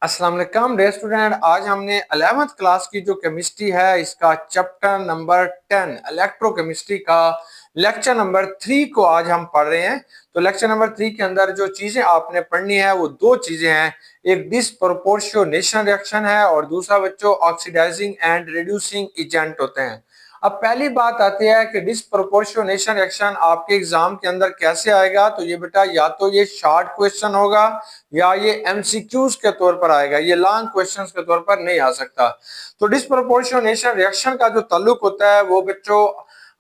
अस्सलाम वालेकुम dear student. आज हमने 11th क्लास की जो केमिस्ट्री है इसका चैप्टर नंबर 10 इलेक्ट्रोकेमिस्ट्री का लेक्चर नंबर 3 को आज हम पढ़ रहे हैं। तो लेक्चर नंबर 3 के अंदर जो चीजें आपने पढ़नी है वो दो चीजें हैं, एक डिस्प्रोपोर्शनेशन रिएक्शन है और दूसरा बच्चों ऑक्सीडाइजिंग एंड रिड्यूसिंग एजेंट होते हैं। अब पहली बात आती है कि डिस्प्रोपोर्शनेशन रिएक्शन आपके एग्जाम के अंदर कैसे आएगा। तो ये बेटा या तो ये शॉर्ट क्वेश्चन होगा या ये एमसीक्यूज के तौर पर आएगा, ये लॉन्ग क्वेश्चंस के तौर पर नहीं आ सकता। तो डिस्प्रोपोर्शनेशन रिएक्शन का जो ताल्लुक होता है वो बच्चों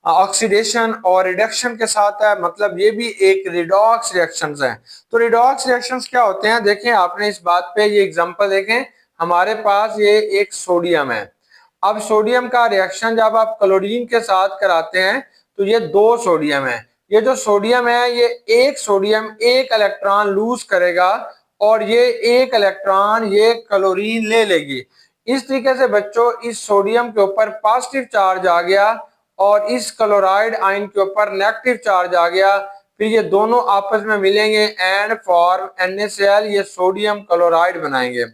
ऑक्सीडेशन और रिडक्शन के साथ है, मतलब ये भी एक रिडॉक्स रिएक्शंस है। तो रिडॉक्स रिएक्शंस क्या होते हैं, देखें आपने इस बात पे ये एग्जांपल देखें। हमारे पास ये एक सोडियम है। अब सोडियम का रिएक्शन जब आप क्लोरीन के साथ कराते हैं तो ये दो सोडियम है। ये जो सोडियम है ये एक सोडियम एक इलेक्ट्रॉन लूज करेगा और ये एक इलेक्ट्रॉन ये क्लोरीन ले लेगी। इस तरीके से बच्चों इस सोडियम के ऊपर पॉजिटिव चार्ज आ गया और इस क्लोराइड आयन के ऊपर नेगेटिव चार्ज आ गया। फिर ये दोनों आपस में मिलेंगे एंड फॉर्म NaCl, ये सोडियम क्लोराइड बनाएंगे।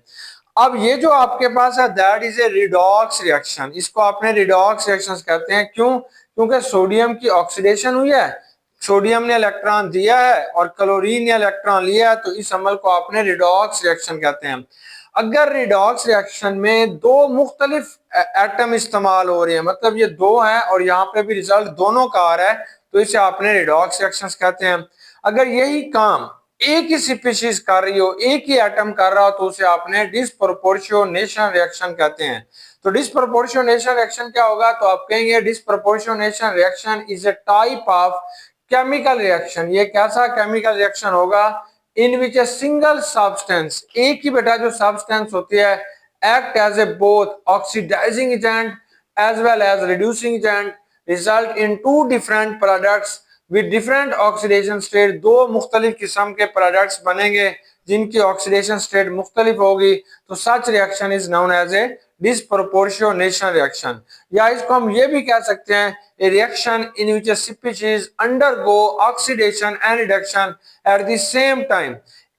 अब ये जो आपके पास है that is a redox reaction. इसको आपने रिडॉक्स रिएक्शंस कहते हैं। क्यों? क्योंकि सोडियम की ऑक्सीडेशन हुई है, सोडियम ने इलेक्ट्रॉन दिया है और क्लोरीन ने इलेक्ट्रॉन लिया है, तो इस अमल को आपने रिडॉक्स रिएक्शन कहते हैं। अगर रिडॉक्स रिएक्शन में दो मुख्तलिफ एटम इस्तेमाल हो रहे हैं, मतलब ये दो हैं और यहाँ पे भी रिजल्ट दोनों का आ रहा है, तो इसे आपने रिडॉक्स रिएक्शंस कहते हैं। अगर यही काम एक ही स्पीशीज कर रही हो, एक ही एटम कर रहा हो, तो उसे आपने डिस्प्रोपोर्शनेशन रिएक्शन कहते हैं। तो डिस्प्रोपोर्शनेशन रिएक्शन क्या होगा, तो आप कहेंगे disproportionation reaction is a type of chemical reaction. ये कैसा केमिकल रिएक्शन होगा इन विच ए सिंगल सब्सटेंस, एक ही बेटा जो सब्सटेंस होती है, act as a both oxidising agent as well as reducing agent, result in two different products with different oxidation state. दो मुख्तलिफ किस्म के प्रोडक्ट्स बनेंगे जिनकी ऑक्सीडेशन स्टेट मुख्तलिफ होगी। तो such reaction is known as a disproportionation reaction. या इसको हम ये भी कह सकते हैं a reaction in which a species undergo oxidation and reduction at the same time।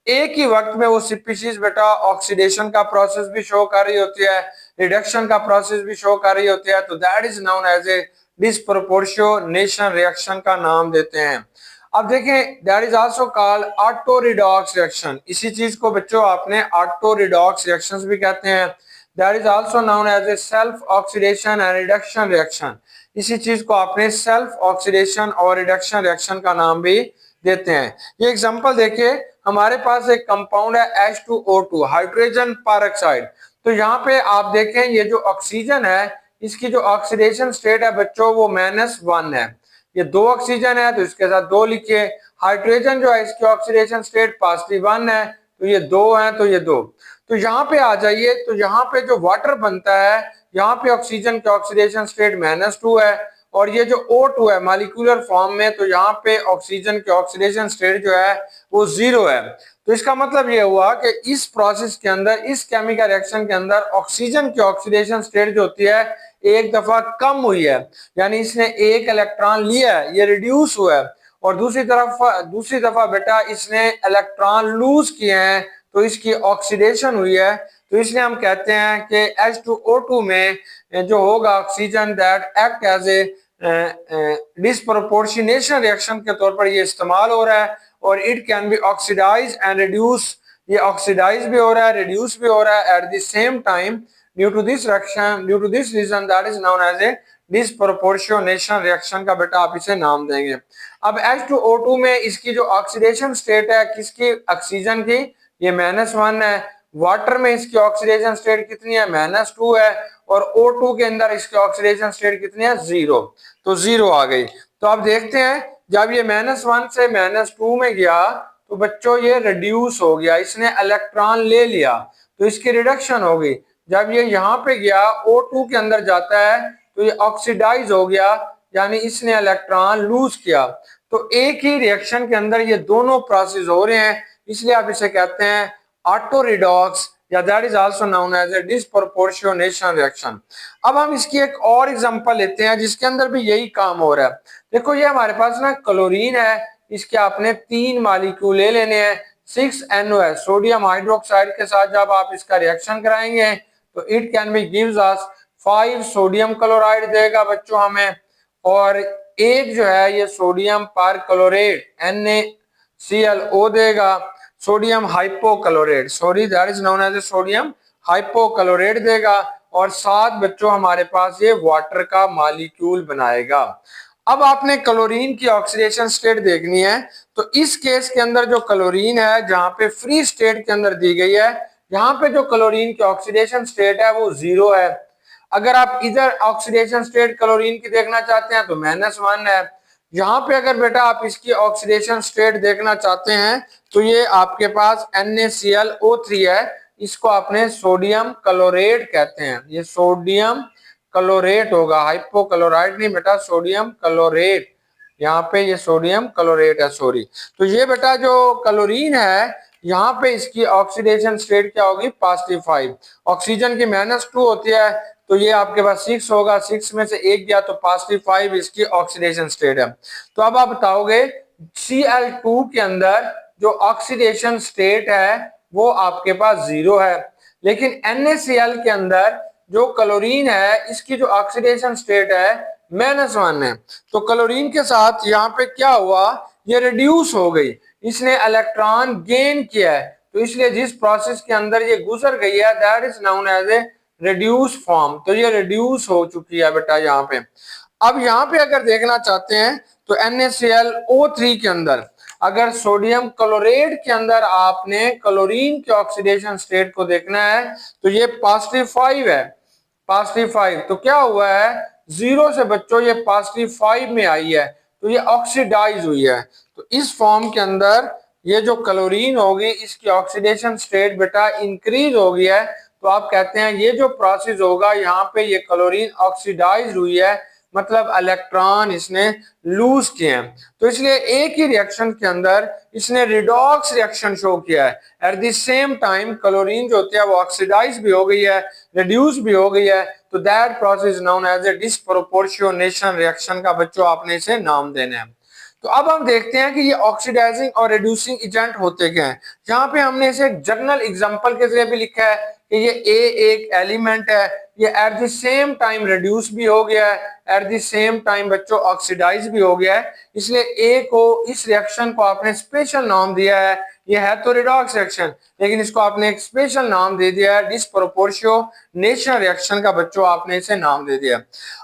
एक ही वक्त में वो स्पीशीज बेटा ऑक्सीडेशन का प्रोसेस भी शो कर रही होती है, रिडक्शन का प्रोसेस भी शो कर रही होती है, तो that is known as a disproportionation reaction का नाम देते हैं। अब देखें that is also called auto redox reaction. इसी चीज को बच्चों आपने ऑटो रिडॉक्स रिएक्शंस भी कहते हैं। That is also known as a self oxidation and reduction reaction. इसी चीज को आपने सेल्फ ऑक्सीडेशन और रिडक्शन रिएक्शन का नाम भी देते हैं। ये एग्जांपल देखिए, हमारे पास एक कंपाउंड है H2O2 हाइड्रोजन पेरोक्साइड। तो यहाँ पे आप देखें ये जो ऑक्सीजन है इसकी जो ऑक्सीडेशन स्टेट है बच्चों वो -1 है। ये दो ऑक्सीजन है तो इसके साथ दो लिखिए। हाइड्रोजन जो है इसकी ऑक्सीडेशन स्टेट +1 है, तो ये दो है तो ये दो। तो यहाँ पे आ जाइए, तो यहाँ पे जो वाटर बनता है यहाँ पे ऑक्सीजन की ऑक्सीडेशन स्टेट -2 है और ये जो O2 है मॉलिक्यूलर फॉर्म में, तो यहाँ पे ऑक्सीजन की ऑक्सीडेशन स्टेट जो है वो 0 है। तो इसका मतलब ये हुआ कि इस प्रोसेस के अंदर, इस केमिकल रिएक्शन के अंदर ऑक्सीजन की ऑक्सीडेशन स्टेट जो होती है एक दफा कम हुई है, यानी इसने एक इलेक्ट्रॉन लिया है, ये रिड्यूस हुआ है। और दूसरी दफा बेटा इसने इलेक्ट्रॉन लूज किए हैं तो इसकी ऑक्सीडेशन हुई है। तो इसलिए हम कहते हैं कि H2O2 में जो होगा oxygen that act as a disproportionation reaction के तौर पर ये इस्तेमाल हो रहा है और it can be oxidise and reduce. ये ऑक्सीडाइज भी हो रहा है, रिड्यूस भी हो रहा है at the same time. Due to this reaction, due to this reason that is known as a disproportionation reaction का बेटा आप इसे नाम देंगे। अब H2O2 में इसकी जो ऑक्सीडेशन स्टेट है किसकी, ऑक्सीजन की, ये -1 है। वाटर में इसकी ऑक्सीडेशन स्टेट कितनी है, -2 है। और O2 के अंदर इसकी ऑक्सीडेशन स्टेट कितनी है, 0। तो 0 आ गई। तो आप देखते हैं जब ये -1 से -2 में गया तो बच्चों ये रिड्यूस हो गया, इसने इलेक्ट्रॉन ले लिया तो इसकी रिडक्शन हो गई। जब ये यहाँ पे गया O2 के अंदर जाता है तो ये ऑक्सीडाइज हो गया, यानी इसने इलेक्ट्रॉन लूज किया। तो एक ही रिएक्शन के अंदर ये दोनों प्रोसेस हो रहे हैं, इसलिए आप इसे कहते हैं ऑटो रिडॉक्स या that is also known as a disproportionation reaction. अब हम इसकी एक और एग्जांपल लेते हैं जिसके अंदर भी यही काम हो रहा है। देखो ये हमारे पास ना क्लोरीन है, इसके आपने 3 मॉलिक्यूल ले लेने हैं, 6NOH सोडियम हाइड्रोक्साइड के साथ जब आप इसका रिएक्शन कराएंगे तो it can B gives us 5 sodium chloride देगा बच्चों हमें, और एक जो है ये सोडियम पर क्लोरेट NaClO देगा, sodium hypochlorate, sorry that is known as a sodium hypochlorate देगा, और साथ बच्चों हमारे पास ये वाटर का मॉलिक्यूल बनाएगा। अब आपने क्लोरीन की ऑक्सीडेशन स्टेट देखनी है, तो इस केस के अंदर जो क्लोरीन है जहां पे फ्री स्टेट के अंदर दी गई है, यहाँ पे जो क्लोरीन की ऑक्सीडेशन स्टेट है वो 0 है। अगर आप इधर ऑक्सीडेशन स्टेट क्लोरीन की देखना चाहते हैं तो -1 है। यहाँ पे अगर बेटा आप इसकी ऑक्सीडेशन स्टेट देखना चाहते हैं तो ये आपके पास NaClO3 है, इसको आपने सोडियम क्लोरेट कहते हैं, ये सोडियम क्लोरेट होगा, हाइपोक्लोराइड नहीं बेटा, सोडियम क्लोरेट, यहाँ पे ये सोडियम क्लोरेट है, सॉरी। तो ये बेटा जो क्लोरीन है यहाँ पे इसकी ऑक्सीडेशन स्टेट क्या होगी, +5। ऑक्सीजन की -2 होती है तो ये आपके पास 6 होगा, 6 में से 1 गया तो +5 इसकी ऑक्सीडेशन स्टेट है। तो अब आप बताओगे Cl2 के अंदर जो ऑक्सीडेशन स्टेट है वो आपके पास 0 है, लेकिन NaCl के अंदर जो क्लोरीन है इसकी जो ऑक्सीडेशन स्टेट है -1 है। तो क्लोरीन के साथ यहाँ पे क्या हुआ, ये रिड्यूस हो गई, इसने इलेक्ट्रॉन गेन किया है, तो इसलिए जिस प्रोसेस के अंदर ये गुजर गई है that is known as a reduce form, तो ये रिड्यूस हो चुकी है बेटा यहाँ पे। अब यहाँ पे अगर देखना चाहते हैं तो NaClO3 के अंदर अगर सोडियम क्लोरेट के अंदर आपने क्लोरीन के ऑक्सीडेशन स्टेट को देखना है तो ये +5 है, +5। तो क्या हुआ है, 0 से बच्चों ये +5 में आई है, तो ये ऑक्सीडाइज हुई है। तो इस फॉर्म के अंदर ये जो क्लोरीन होगी इसकी ऑक्सीडेशन स्टेट बेटा इंक्रीज हो गई है, तो आप कहते हैं ये जो प्रोसेस होगा यहाँ पे ये क्लोरीन ऑक्सीडाइज हुई है, मतलब इलेक्ट्रॉन इसने लूज किए हैं। तो इसलिए एक ही रिएक्शन के अंदर इसने रिडॉक्स रिएक्शन शो किया है। At the same time chlorine जो होती है वो ऑक्सीडाइज भी हो गई है, रिड्यूस भी हो गई है, तो that process known as a disproportionation reaction का बच्चों आपने इसे नाम देना है। तो अब हम देखते हैं कि ये ऑक्सीडाइजिंग और रिड्यूसिंग एजेंट होते क्या हैं। यहाँ पे हमने इसे जर्नल एग्जांपल के जरिए भी लिखा है कि ये एक एलिमेंट है, ये eight the same time reduce भी हो गया है, एट द सेम टाइम बच्चों ऑक्सीडाइज भी हो गया है, इसलिए ए को इस रिएक्शन को आपने स्पेशल नाम दिया है। ये है तो रिडॉक्स रिएक्शन, लेकिन इसको आपने एक स्पेशल नाम दे दिया है, डिस्प्रोपोर्शनेशन रिएक्शन का बच्चों आपने इसे नाम दे दिया।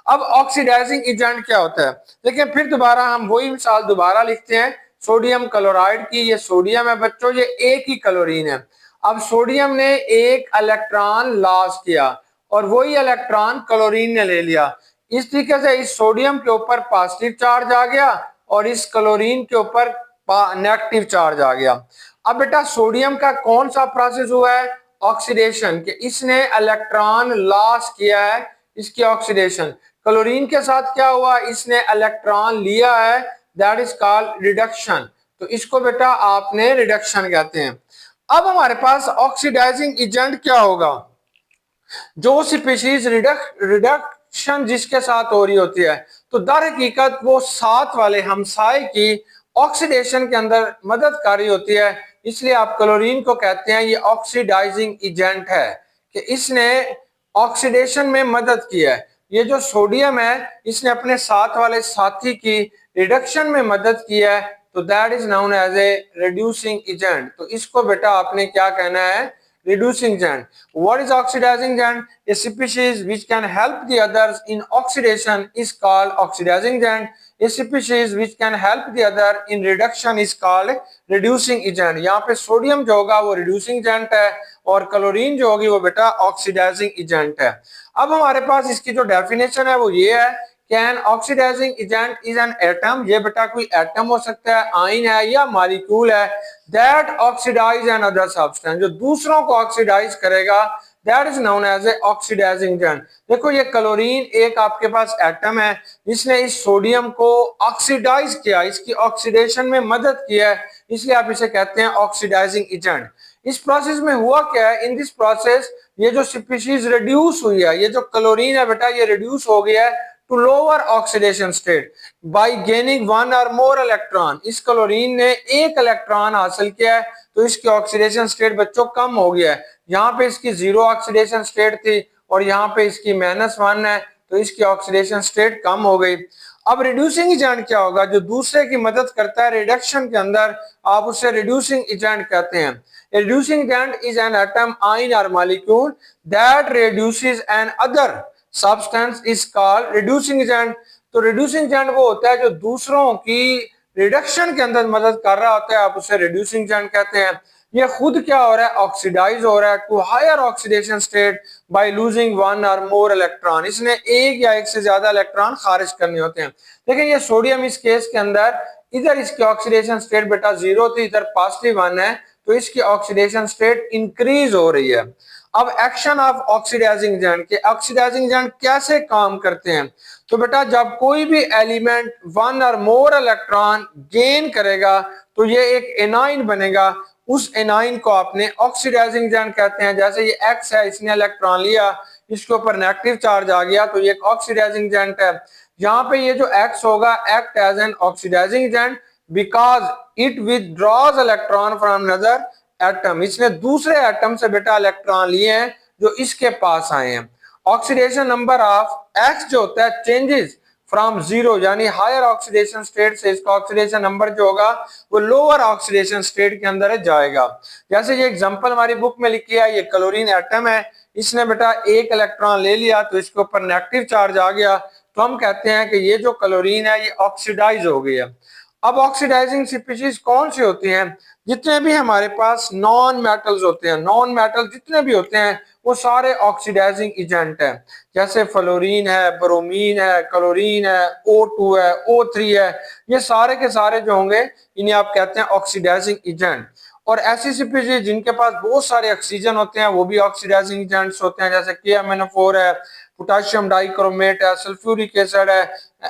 अब ऑक्सीडाइजिंग एजेंट क्या होता है, देखिए फिर दोबारा हम वही मिसाल दोबारा लिखते हैं सोडियम क्लोराइड की। ये सोडियम है बच्चों, ये एक ही क्लोरीन है। अब सोडियम ने एक इलेक्ट्रॉन लॉस किया और वही इलेक्ट्रॉन क्लोरीन ने ले लिया, इस तरीके से इस सोडियम के ऊपर पॉजिटिव चार्ज आ गया और इस क्लोरीन के ऊपर नेगेटिव चार्ज आ गया। अब बेटा सोडियम का कौन सा प्रोसेस हुआ है, ऑक्सीडेशन, कि इसने इलेक्ट्रॉन लॉस किया है, इसकी ऑक्सीडेशन। क्लोरीन के साथ क्या हुआ, इसने इलेक्ट्रॉन लिया है, दैट इज कॉल्ड रिडक्शन। तो इसको बेटा आपने रिडक्शन कहते हैं। अब हमारे पास ऑक्सीडाइजिंग एजेंट क्या होगा, जो स्पीशीज रिडक्शन जिसके साथ हो रही होती है, तो दर हकीकत वो साथ वाले हमसाए की ऑक्सीडेशन के अंदर मदद कर रही होती है, इसलिए आप क्लोरीन को कहते हैं ये ऑक्सीडाइजिंग एजेंट है, कि इसने ऑक्सीडेशन में मदद की है। ये जो सोडियम है इसने अपने साथ वाले साथी की रिडक्शन में मदद की है, तो that is known as a reducing agent. तो इसको बेटा आपने क्या कहना है, reducing agent. What is oxidizing agent? A species which can help the others in oxidation is called oxidizing agent. A species which can help the other in reduction is called reducing agent. यहाँ पे sodium जो होगा वो reducing agent है और chlorine जो होगी वो बेटा oxidizing agent है। अब हमारे पास इसकी जो डेफिनेशन है वो ये है, can oxidising agent is an atom, ये बेटा कोई एटम हो सकता है, आयन है या मॉलिक्यूल है, that oxidise an other substance, जो दूसरों को ऑक्सीडाइज करेगा, that is known as a oxidising agent. देखो ये क्लोरीन एक आपके पास एटम है, जिसने इस सोडियम को ऑक्सीडाइज किया, इसकी ऑक्सीडेशन में मदद की है, इसलिए आप इसे कहते हैं ऑक्सीडाइजिंग एजेंट। इस प्रोसेस में हुआ क्या है, इन दिस प्रोसेस ये जो स्पीशीज रिड्यूस हुई है, ये जो क्लोरीन है बेटा ये रिड्यूस हो गया है to lower oxidation state by gaining one और मोर इलेक्ट्रॉन। इस क्लोरीन ने एक इलेक्ट्रॉन हासिल किया है तो इसकी ऑक्सीडेशन स्टेट बच्चों कम हो गया है। यहाँ पे इसकी जीरो ऑक्सीडेशन स्टेट थी और यहाँ पे इसकी -1 है तो इसकी ऑक्सीडेशन स्टेट कम हो गई। अब रिड्यूसिंग एजेंट क्या होगा, जो दूसरे की मदद करता है रिडक्शन के अंदर, आप उसे रिड्यूसिंग एजेंट कहते हैं। Reducing agent is an atom ion और molecule that reduces an other substance is called reducing agent. तो रिड्यूसिंग एजेंट वो होता है जो दूसरों की रिडक्शन के अंदर मदद कर रहा होता है, आप उसे रिड्यूसिंग एजेंट कहते हैं। ये खुद क्या हो रहा है, ऑक्सीडाइज हो रहा है to higher oxidation state by losing one और मोर इलेक्ट्रॉन। इसने एक या एक से ज्यादा इलेक्ट्रॉन खारिज करने होते हैं। देखिए ये सोडियम इस केस के अंदर इधर इसकी ऑक्सीडेशन स्टेट बेटा 0 थी, इधर +1 है तो इसकी ऑक्सीडेशन स्टेट इंक्रीज हो रही है। अब एक्शन ऑफ ऑक्सीडाइजिंग एजेंट के ऑक्सीडाइजिंग एजेंट कैसे काम करते हैं, तो बेटा जब कोई भी एलिमेंट वन और मोर इलेक्ट्रॉन गेन करेगा तो ये एक एनाइन बनेगा, उस एनाइन को आपने ऑक्सीडाइजिंग एजेंट कहते हैं। जैसे ये X है, इसने इलेक्ट्रॉन लिया, इसके ऊपर नेगेटिव चार्ज आ गया तो ये एक ऑक्सीडाइजिंग एजेंट है। यहाँ पे ये जो X होगा act as an oxidizing agent because it withdraws electron from another atom. इसने दूसरे एटम से बेटा इलेक्ट्रॉन लिए हैं जो इसके पास आए हैं। ऑक्सीडेशन नंबर ऑफ X जो होता है चेंजेस फ्रॉम 0 यानी हायर ऑक्सीडेशन स्टेट से इसका ऑक्सीडेशन नंबर जो होगा वो लोअर ऑक्सीडेशन स्टेट के अंदर जाएगा। जैसे ये एग्जांपल हमारी बुक में लिखी है, ये क्लोरीन एटम है, इसने बेटा एक इलेक्ट्रॉन ले लिया तो इसके ऊपर नेगेटिव चार्ज आ गया तो हम कहते हैं कि ये जो क्लोरीन है ये ऑक्सीडाइज हो गई है। अब ऑक्सीडाइजिंग स्पीशीज कौन सी होती हैं, जितने भी हमारे पास नॉन मेटल्स होते हैं, नॉन मेटल जितने भी होते हैं वो सारे ऑक्सीडाइजिंग एजेंट हैं। जैसे फ्लोरीन है, ब्रोमीन है, क्लोरीन है, O2 है, O3 है, ये सारे के सारे जो होंगे इन्हें आप कहते हैं ऑक्सीडाइजिंग एजेंट। और ऐसी स्पीशीज जिनके पास बहुत सारे ऑक्सीजन होते हैं वो भी ऑक्सीडाइजिंग एजेंट्स होते हैं, जैसे KMnO4 है, पोटेशियम डाइक्रोमेट है, सल्फ्यूरिक एसिड है,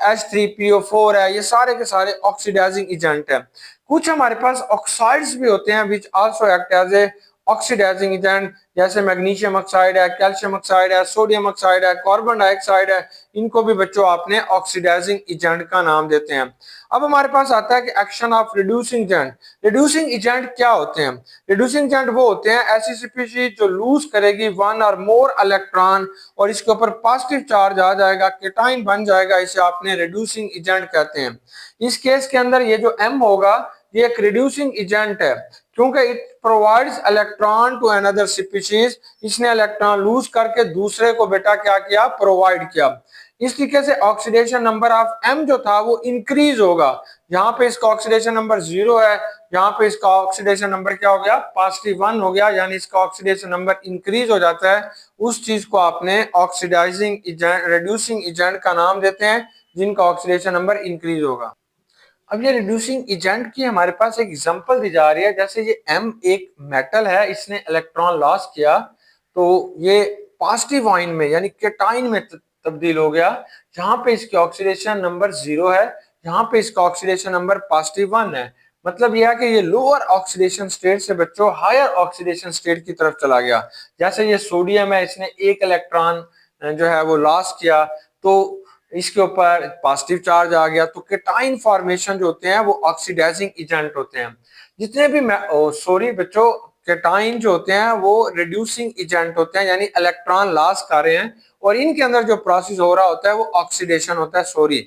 H3PO4 है, ये सारे के सारे ऑक्सीडाइजिंग एजेंट है। कुछ हमारे पास ऑक्साइड्स भी होते हैं which also act as a oxidising agent, जैसे मैग्नीशियम ऑक्साइड है, कैल्शियम ऑक्साइड है, सोडियम ऑक्साइड है, कार्बन डाइऑक्साइड है, इनको भी बच्चों आपने ऑक्सीडाइजिंग एजेंट का नाम देते हैं। अब हमारे पास आता है कि action of reducing agent. Reducing agent क्या होते हैं, रिड्यूसिंग एजेंट वो होते हैं ऐसी स्पीशीज जो लूज करेगी वन और मोर इलेक्ट्रॉन और इसके ऊपर पॉजिटिव चार्ज आ जाएगा, केटाइन बन जाएगा, इसे आपने रिड्यूसिंग एजेंट कहते हैं। इस केस के अंदर ये जो M होगा ये एक रिड्यूसिंग एजेंट है क्योंकि it provides electron to another species. इसने इलेक्ट्रॉन लूज करके दूसरे को बेटा क्या किया, प्रोवाइड किया। इस तरीके से ऑक्सीडेशन नंबर ऑफ M जो था वो इंक्रीज होगा। यहाँ पे इसका ऑक्सीडेशन नंबर 0 है, यहाँ पे इसका ऑक्सीडेशन नंबर क्या हो गया, +1 हो गया, यानी इसका ऑक्सीडेशन नंबर इंक्रीज हो जाता है। उस चीज को आपने ऑक्सीडाइजिंग एजेंट, रिड्यूसिंग एजेंट का नाम देते हैं जिनका ऑक्सीडेशन नंबर इंक्रीज होगा। अब ये रिड्यूसिंग एजेंट की हमारे पास एक एग्जांपल दी जा रही है, जैसे ये M एक मेटल है, इसने इलेक्ट्रॉन लॉस किया तो ये पॉजिटिव आयन में यानी केटाइन में तब्दील हो गया। यहाँ पे इसकी ऑक्सीडेशन नंबर 0 है, यहाँ पे इसका ऑक्सीडेशन नंबर +1 है। मतलब यह है कि ये लोअर ऑक्सीडेशन स्टेट से बच्चों हायर ऑक्सीडेशन स्टेट की तरफ चला गया। जैसे ये सोडियम है, इसने एक इलेक्ट्रॉन जो है वो लॉस किया तो इसके ऊपर पॉजिटिव चार्ज आ गया तो केटाइन फॉर्मेशन जो होते हैं वो ऑक्सीडाइजिंग एजेंट होते हैं। जितने भी सॉरी बच्चों, केटाइन जो होते हैं वो रिड्यूसिंग एजेंट होते हैं, यानी इलेक्ट्रॉन लॉस कर रहे हैं और इनके अंदर जो प्रोसेस हो रहा होता है वो ऑक्सीडेशन होता है। सॉरी,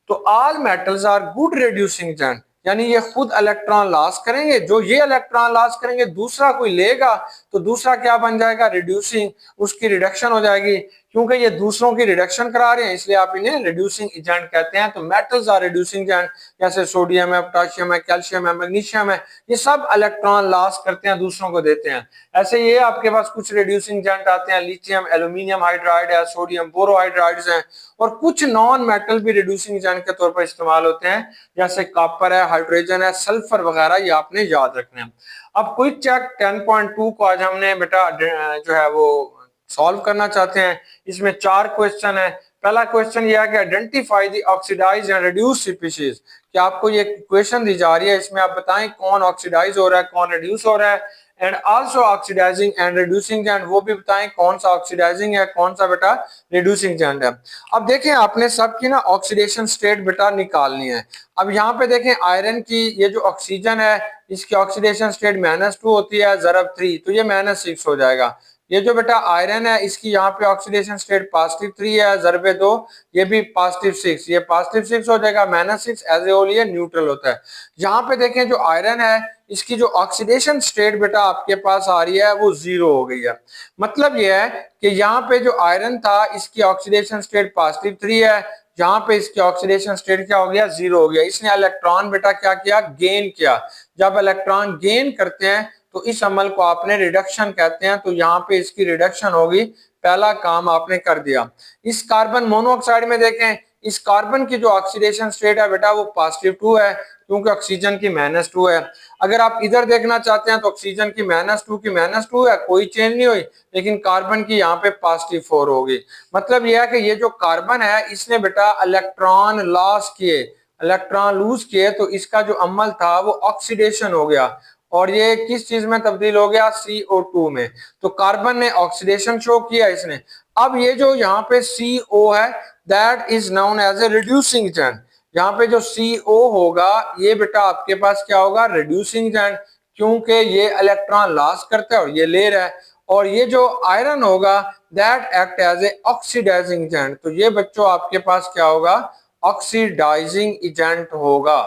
तो all metals are good reducing agent, यानी ये खुद इलेक्ट्रॉन लॉस करेंगे, जो ये इलेक्ट्रॉन लॉस करेंगे दूसरा कोई लेगा तो दूसरा क्या बन जाएगा, रिड्यूसिंग, उसकी रिडक्शन हो जाएगी। क्योंकि ये दूसरों की रिडक्शन करा रहे हैं इसलिए आप इन्हें रिड्यूसिंग एजेंट कहते हैं। तो मेटल्स आर रिड्यूसिंग एजेंट, जैसे सोडियम है, पोटेशियम है, कैल्शियम है, मैग्नीशियम है, ये सब इलेक्ट्रॉन लॉस करते हैं, दूसरों को देते हैं। ऐसे ये आपके पास कुछ रिड्यूसिंग एजेंट आते हैं, लिथियम एल्यूमिनियम हाइड्राइड है, सोडियम बोरोहाइड्राइड्स हैं, और कुछ नॉन मेटल भी रिड्यूसिंग एजेंट के तौर पर इस्तेमाल होते हैं, जैसे कॉपर है, हाइड्रोजन है, सल्फर वगैरह, ये आपने याद रखना है। अब क्विक चेक 10.2 को आज हमने बेटा जो है वो सॉल्व करना चाहते हैं। इसमें 4 क्वेश्चन है। पहला क्वेश्चन ये है कि identify the oxidise and reduce species. कि आपको ये क्वेश्चन दी जा रही है, इसमें आप बताएं कौन ऑक्सीडाइज हो रहा है, कौन रिड्यूस हो रहा है, and also oxidising and reducing agent. वो भी बताएं कौन सा ऑक्सीडाइजिंग है, कौन सा बेटा रिड्यूसिंग एजेंट है। अब देखें आपने सबकी ना ऑक्सीडेशन स्टेट बेटा निकालनी है। अब यहाँ पे देखें आयरन की ये जो ऑक्सीजन है इसकी ऑक्सीडेशन स्टेट -2 होती है, ज़रब 3 तो ये -6 हो जाएगा। ये जो बेटा आयरन है इसकी यहाँ पे ऑक्सीडेशन स्टेट +3 है, ज़रबे 2 ये भी +6, ये +6 हो जाएगा। -6 एज ए होल ये न्यूट्रल होता है। यहाँ पे देखें जो आयरन है इसकी जो ऑक्सीडेशन स्टेट बेटा आपके पास आ रही है वो 0 हो गई है। मतलब ये है कि यहाँ पे जो आयरन था इसकी ऑक्सीडेशन स्टेट +3 है, यहाँ पे इसकी ऑक्सीडेशन स्टेट क्या हो गया 0 हो गया। इसने इलेक्ट्रॉन बेटा क्या किया, गेन किया। जब इलेक्ट्रॉन गेन करते हैं तो इस अमल को आपने रिडक्शन कहते हैं, तो यहाँ पे इसकी रिडक्शन होगी, पहला काम आपने कर दिया। इस कार्बन मोनोऑक्साइड में देखें इस कार्बन की जो ऑक्सीडेशन स्टेट है बेटा वो +2 है, क्योंकि ऑक्सीजन की -2 है। अगर आप इधर देखना चाहते हैं तो ऑक्सीजन की -2 है, कोई चेंज नहीं हुई, लेकिन कार्बन की यहाँ पे +4 होगी। मतलब यह है कि ये जो कार्बन है इसने बेटा इलेक्ट्रॉन लॉस किए, इलेक्ट्रॉन लूज किए, तो इसका जो अमल था वो ऑक्सीडेशन हो गया, और ये किस चीज में तब्दील हो गया, CO2 में। तो कार्बन ने ऑक्सीडेशन शो किया इसने। अब ये जो यहाँ पे CO है that is known as a reducing agent. यहाँ पे जो CO होगा ये बेटा आपके पास क्या होगा, रिड्यूसिंग एजेंट, क्योंकि ये इलेक्ट्रॉन लॉस करता है और ये ले रहा है। और ये जो आयरन होगा that act as a oxidising agent. तो ये बच्चों आपके पास क्या होगा, ऑक्सीडाइजिंग एजेंट होगा।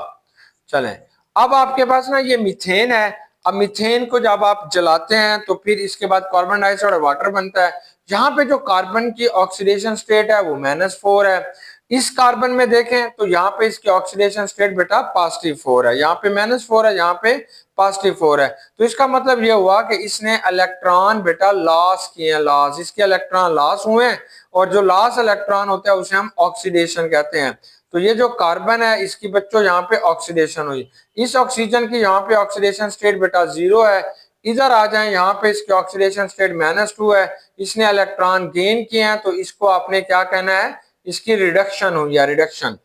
चलें, अब आपके पास ना ये मीथेन है। अब मीथेन को जब आप जलाते हैं तो फिर इसके बाद कार्बन डाइऑक्साइड और वाटर बनता है। यहाँ पे जो कार्बन की ऑक्सीडेशन स्टेट है वो -4 है। इस कार्बन में देखें तो यहाँ पे इसकी ऑक्सीडेशन स्टेट बेटा +4 है, यहाँ पे -4 है, यहाँ पे +4 है। तो इसका मतलब ये हुआ कि इसने इलेक्ट्रॉन बेटा लॉस किए हैं, लॉस, इसके इलेक्ट्रॉन लॉस हुए हैं, और जो लॉस इलेक्ट्रॉन होता है उसे हम ऑक्सीडेशन कहते हैं। तो ये जो कार्बन है इसकी बच्चों यहाँ पे ऑक्सीडेशन हुई। इस ऑक्सीजन की यहाँ पे ऑक्सीडेशन स्टेट बेटा 0 है। इधर आ जाए, यहाँ पे इसकी ऑक्सीडेशन स्टेट -2 है, इसने इलेक्ट्रॉन गेन किए हैं, तो इसको आपने क्या कहना है, इसकी रिडक्शन हुई है, रिडक्शन।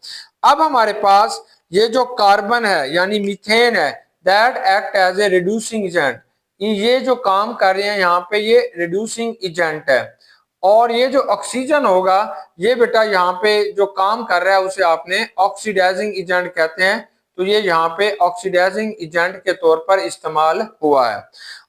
अब हमारे पास ये जो कार्बन है यानी मीथेन है that act as a reducing agent. ये जो काम कर रहे हैं यहाँ पे ये रिड्यूसिंग एजेंट है। और ये जो ऑक्सीजन होगा ये बेटा यहाँ पे जो काम कर रहा है उसे आपने ऑक्सीडाइजिंग एजेंट कहते हैं। तो ये यहाँ पे ऑक्सीडाइजिंग एजेंट के तौर पर इस्तेमाल हुआ है।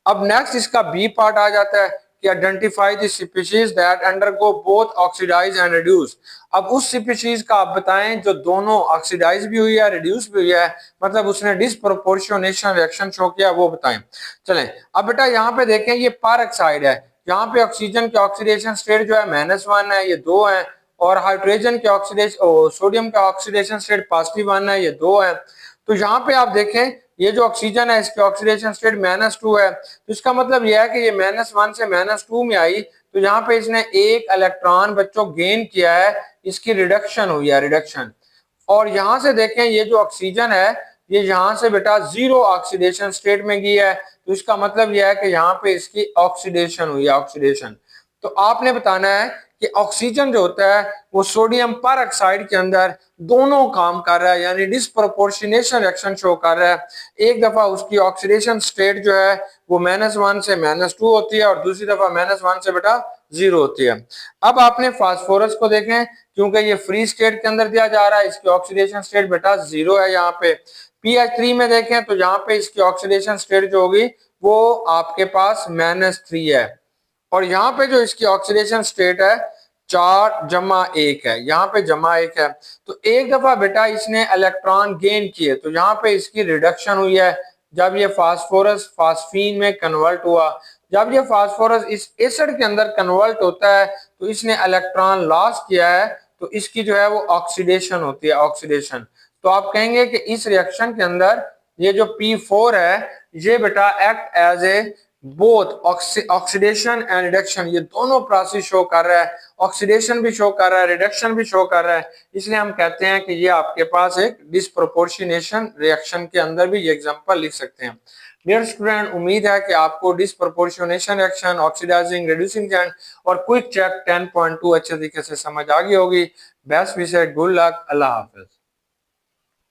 अब नेक्स्ट इसका बी पार्ट आ जाता है कि identify the species that undergo both oxidise and reduce. अब उस स्पीशीज का आप बताएं जो दोनों ऑक्सीडाइज भी हुई है, रिड्यूस भी हुई है, मतलब उसने डिस्प्रोपोर्शनेशन रिएक्शन शो किया, वो बताएं। चलें, अब बेटा यहाँ पे देखें ये पेरोक्साइड है, यहाँ पे ऑक्सीजन के ऑक्सीडेशन स्टेट जो है -1 है, ये 2 है, और हाइड्रोजन के ऑक्सीडेशन सोडियम का ऑक्सीडेशन स्टेट +1 है, ये 2 है। तो यहाँ पे आप देखें ये जो ऑक्सीजन है इसकी ऑक्सीडेशन स्टेट -2 है, तो इसका मतलब यह है कि ये -1 से -2 में आई, तो यहाँ पे इसने एक इलेक्ट्रॉन बच्चों गेन किया है, इसकी रिडक्शन हुई है, रिडक्शन। और यहां से देखें ये जो ऑक्सीजन है ये यहां से बेटा 0 ऑक्सीडेशन स्टेट में गई है, तो इसका मतलब यह है कि यहाँ पे इसकी ऑक्सीडेशन हुई है, ऑक्सीडेशन। तो आपने बताना है कि ऑक्सीजन जो होता है वो सोडियम पेरोक्साइड के अंदर दोनों काम कर रहा है, यानी डिस्प्रोपोर्शनेशन रिएक्शन शो कर रहा है। एक दफा उसकी ऑक्सीडेशन स्टेट जो है वो -1 से -2 होती है, और दूसरी दफा -1 से बेटा 0 होती है। अब आपने फास्फोरस को देखें, क्योंकि ये फ्री स्टेट के अंदर दिया जा रहा है, इसकी ऑक्सीडेशन स्टेट बेटा 0 है। यहाँ पे PH3 में देखें तो यहाँ पे इसकी ऑक्सीडेशन स्टेट जो होगी वो आपके पास -3 है, और यहाँ पे जो इसकी ऑक्सीडेशन स्टेट है 4+1 है, यहाँ पे +1 है। तो एक दफा बेटा इसने इलेक्ट्रॉन गेन किए, तो यहाँ पे इसकी रिडक्शन हुई है, जब ये फास्फोरस फास्फीन में कन्वर्ट हुआ। जब ये फास्फोरस इस एसिड के अंदर कन्वर्ट होता है तो इसने इलेक्ट्रॉन लॉस किया है, तो इसकी जो है वो ऑक्सीडेशन होती है, ऑक्सीडेशन। तो आप कहेंगे कि इस रिएक्शन के अंदर ये जो P4 है ये बेटा act as a both oxidation and reduction, ये दोनों प्रोसेस शो कर रहा है, ऑक्सीडेशन भी शो कर रहा है, रिडक्शन भी शो कर रहा है। इसलिए हम कहते हैं कि ये आपके पास एक डिस्प्रोपोर्शनेशन रिएक्शन के अंदर भी ये एग्जांपल लिख सकते हैं। डियर स्टूडेंट, उम्मीद है कि आपको disproportionation reaction, oxidising, reducing agent और क्विक चेक 10.2 अच्छे तरीके से समझ आ गई होगी। बेस्ट विशेस, गुड लक, अल्लाह हाफिज।